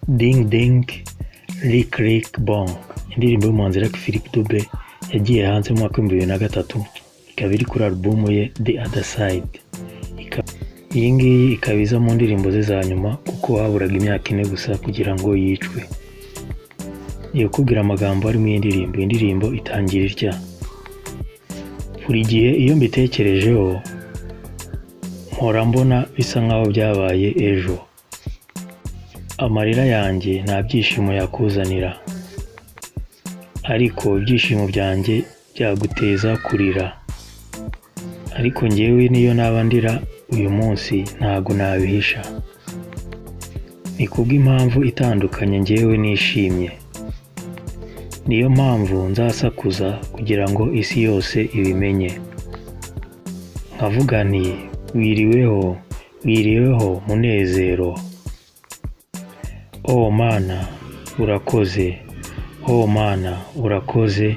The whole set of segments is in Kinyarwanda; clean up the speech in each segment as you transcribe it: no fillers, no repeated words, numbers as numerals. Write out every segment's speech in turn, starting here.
Ding Ding Lick Lick Bong, indirimbo y'umuhanzi Lucky Philip Dube yagiye hanze mu mwaka w'2003, ikaba iri kuri album ye The Other Side. Iyi ngiyi ikaba iza mu ndirimbo ze za nyuma kuko haburaga imyaka 4 gusa kugira ngo yicwe. Iyo kubwira amagambo ari mu indirimbo itangira itya: buri gihe iyo mbitekerejeho mpora mbona bisa nkaho byabaye ejo, amarira yanjye nta byishimo yakuzanira, ariko ibyishimo byanjye byaguteza kurira, ariko njyewe niyo naba ndira uyu munsi ntago nabihisha, ni kubw'impamvu itandukanye njyewe nishimye, niyo mpamvu nzasakuza kugira ngo isi yose ibimenye, nkavuga nti wiriweho munezero. Oh Mana urakoze, oh Mana urakoze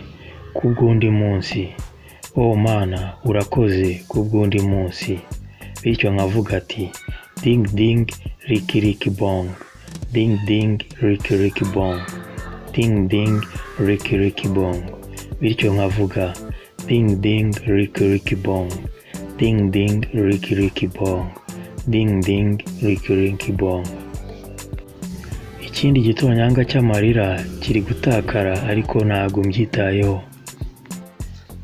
kubw'undi munsi, oh Mana urakoze kubw'undi munsi. Bityo nkavuga ati ding ding Licky Licky Bong, ding ding Licky Licky Bong, ding ding Licky Licky Bong. Bityo nkavuga ding ding Licky Licky Bong, ding ding Licky Licky Bong, ding ding Licky Licky Bong. Ikindi gitonyanga cy'amarira kiri gutakara ariko ntago mbyitayeho.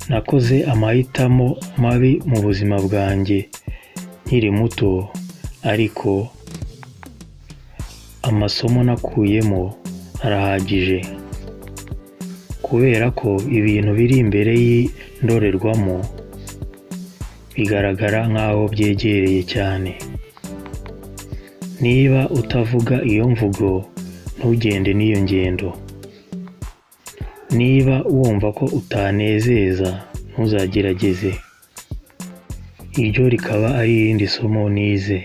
Nakoze amahitamo mabi mu buzima bwanjye nkiri muto, ariko amasomo nakuyemo arahagije, kubera ko ibintu biri imbere y'indorerwamo bigaragara nkaho byegereye cyane. Niba utavuga iyo mvugo ntugende n'iyo ngendo, niba wumva ko utanezeza ntuzagerageze. Iryo rikaba ari irindi somo nize,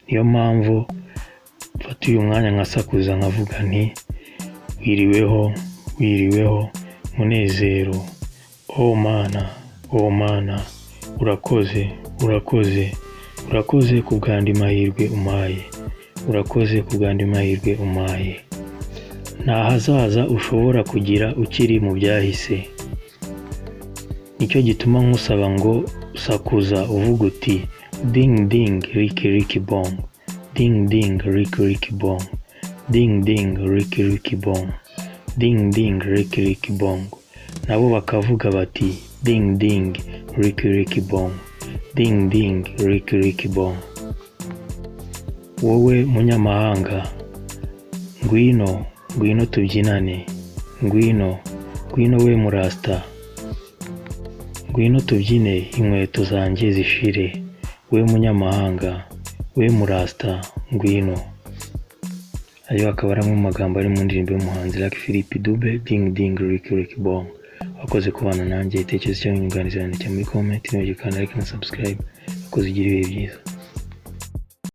niyo mpamvu mfata uyu mwanya nkasakuza nkavuga nti wiriweho munezero. Oh Mana urakoze kubw'andi mahirwe umpaye, urakoze kubw'andi mahirwe umpaye. Nta hazaza ushobora kugira ukiri mu byahise, nicyo gituma nkusaba ngo sakuza uvuga uti ding ding Licky Licky Bong, ding ding Licky Licky Bong, ding ding Licky Licky Bong, ding ding Licky Licky Bong. Nabo bakavuga bati ding ding Licky Licky Bong, ding ding Licky Licky Bong. Wowe munyamahanga ngwino tubyinane, ngwino we murasta, ngwino tubyine inkweto zanjye zishire. We munyamahanga, we murasta, ngwino. Ayo akaba ari mu magambo ari mu ndirimbo y'umuhanzi Lucky Philip Dube, ding ding Licky Licky Bong. Wakoze kubana nanjye, itekerezo cyangwa inyunganizi yandike muri comment, nibyo kandi like na subscribe. Wakoze, ugira ibihe byiza.